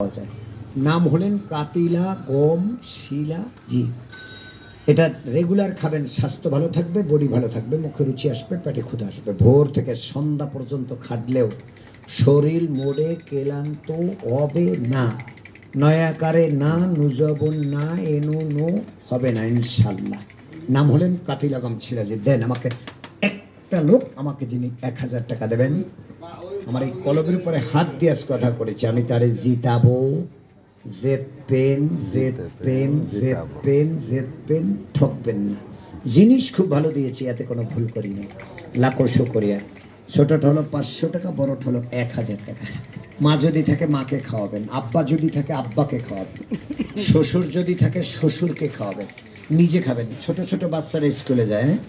যায়। নাম হলেন কাতিলা গম শিলাজিৎ। এটা রেগুলার খাবেন, স্বাস্থ্য ভালো থাকবে, বডি ভালো থাকবে, মুখে রুচি আসবে, পেটে ক্ষুধা আসবে। ভোর থেকে সন্ধ্যা পর্যন্ত খাটলেও শরীর মোড়ে ক্লান্ত হবে না, নয়াকারে না, নুজবন না, এনো নো হবে না ইনশাল্লাহ। নাম হলেন কাতিলা গম শিলাজিৎ। দেন আমাকে একটা লোক আমাকে যিনি 1000 টাকা দেবেন, আমার এই কলমের উপরে হাত দিয়ে কথা করেছে, আমি তারে জিতাবো। জেদ পেন জেদ পেন জেদ পেন জেদ পেন, ঠকবেন না। জিনিস খুব ভালো দিয়েছি, এতে কোনো ভুল করি না। লাখো শুকরিয়া। ছোটটা হলো 500 টাকা, বড়টা হলো 1000 টাকা। মা যদি থাকে মাকে খাওয়াবেন, আব্বা যদি থাকে আব্বাকে খাওয়াবেন, শ্বশুর যদি থাকে শ্বশুরকে খাওয়াবেন, নিজে খাবেন। ছোট ছোট বাচ্চারা স্কুলে যায়, হ্যাঁ,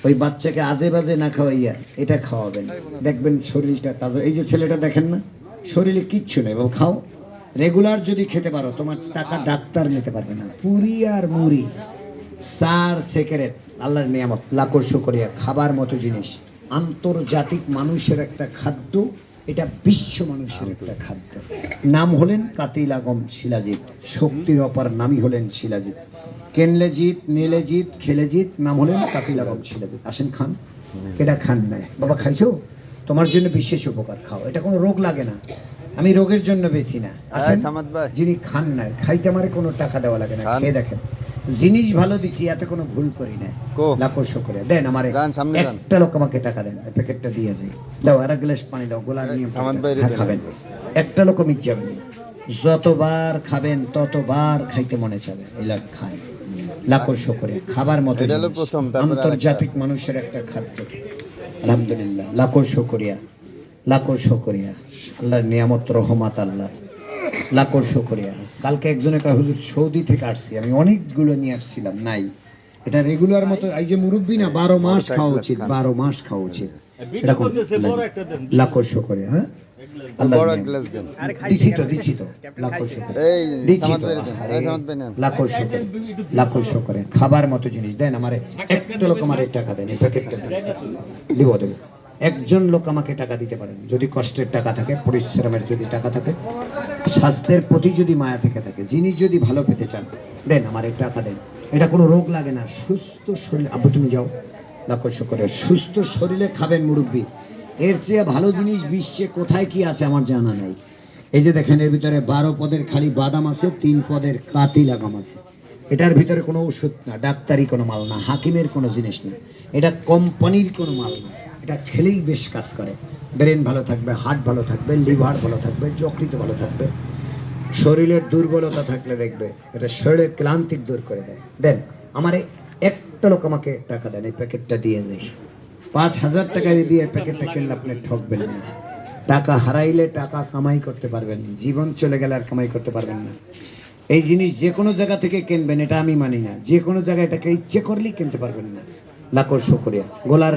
ওই বাচ্চাকে আজে বাজে না খাওয়াইয়া এটা খাওয়াবেন, দেখবেন শরীরটা তাজা। এই যে ছেলেটা দেখেন না, শরীরে কিচ্ছু নেই, বাবা খাও। রেগুলার যদি খেতে পারো তোমার টাকা ডাক্তার নিতে পারবে না। পুরি আর মুড়ি, সার সেকেরেট, আল্লাহর নিয়ামত, লাখো শুকরিয়া। খাবার মতো জিনিস, আন্তর্জাতিক মানুষের একটা খাদ্য, এটা বিশ্ব মানুষের একটা খাদ্য। নাম হলেন কাতিলা গম শিলাজিৎ। শক্তির অপার নামই হলেন শিলাজিৎ। কেনলে জিত, নেলে জিত, খেলে জিত, নাম হলেন কাতিলা গম শিলাজিৎ। আসেন খান। এটা খান নাই বাবা, খাইছো? তোমার জন্য বিশেষ উপকার, খাও। এটা কোনো রোগ লাগে না, আমি রোগের জন্য বেশি না। আসেন, যিনি খান না, খাইতে আমারে কোনো টাকা দেওয়া লাগে না, খেয়ে দেখেন। জিনিস ভালো দিছি, এতে কোনো ভুল করি না। লাখো শুকরিয়া। দেন আমারে একটা লোক আমাকে টাকা দেন, প্যাকেটটা দিয়ে যাই। দাও আর এক গ্লাস পানি দাও, গোলা নিয়ে খাবেন। একটা লোক মিট যাবেন, যতবার খাবেন ততবার খাইতে মনে চাবে। এলা খায়। লাখো শুকরিয়া। খাবার মতো আন্তর্জাতিক মানুষের একটা খাদ্য, আলহামদুলিল্লাহ। লাখো শুকরিয়া, লাখো শুকরিয়া। আল্লাহর নিয়ামত, রহমত আল্লাহ, লাখো শুকরিয়া। কালকে একজনে কয় হুজুর সৌদি থেকে আসছি, আমি অনেকগুলো নিয়ে আসছিলাম, নাই। এটা রেগুলার মতো, এই যে মুরব্বী না, 12 মাস খাওয়া উচিত, 12 মাস খাওয়া উচিত। লাখো শুকরিয়া। হ্যাঁ, দিচ্ছি তো, লাখো শুকরিয়া, দিচ্ছি তো, লাখো শুকরিয়া, লাখো শুকরিয়া। খাবার মতো জিনিস দেন আমারে। একটা লোক আমারে টাকা দেন, এই প্যাকেটটা দেবো। একজন লোক আমাকে টাকা দিতে পারেন, যদি কষ্টের টাকা থাকে, পরিশ্রমের যদি টাকা থাকে, স্বাস্থ্যের প্রতি যদি মায়া থেকে থাকে, জিনিস যদি ভালো পেতে চান, দেন আমার এই টাকা দেন। এটা কোনো রোগ লাগে না, সুস্থ শরীর। আব্বু তুমি যাও, লাখো শুকরিয়া। সুস্থ শরীরে খাবেন মুরব্বী, এর চেয়ে ভালো জিনিস বিশ্বে কোথায় কি আছে আমার জানা নাই। এই যে দেখেন, এর ভিতরে 12 পদের খালি বাদাম আছে, 3 পদের কাতিলা গম আছে। এটার ভিতরে কোনো ওষুধ না, ডাক্তারি কোনো মাল না, হাকিমের কোনো জিনিস না, এটা কোম্পানির কোনো মাল না। এটা খেলেই বেশ কাজ করে। ব্রেন ভালো থাকবে, হার্ট ভালো থাকবে, লিভার ভালো থাকবে, যকৃত ভালো থাকবে। শরীরের দুর্বলতা থাকলে দেখবে এটা শরীরের ক্লান্তি দূর করে দেয়। দেন আমারে একটা লোক আমাকে টাকা দেন, এই প্যাকেটটা দিয়ে দেয়। 5000 টাকা দিয়ে প্যাকেটটা কিনলে আপনি ঠকবেন না। টাকা হারাইলে টাকা কামাই করতে পারবেন, জীবন চলে গেলে আর কামাই করতে পারবেন না। এই জিনিস যে কোনো জায়গা থেকে কিনবেন, এটা আমি মানি না। যে কোনো জায়গায় এটাকে ইচ্ছে করলেই কিনতে পারবেন না। লাখো শুকরিয়া। গোলার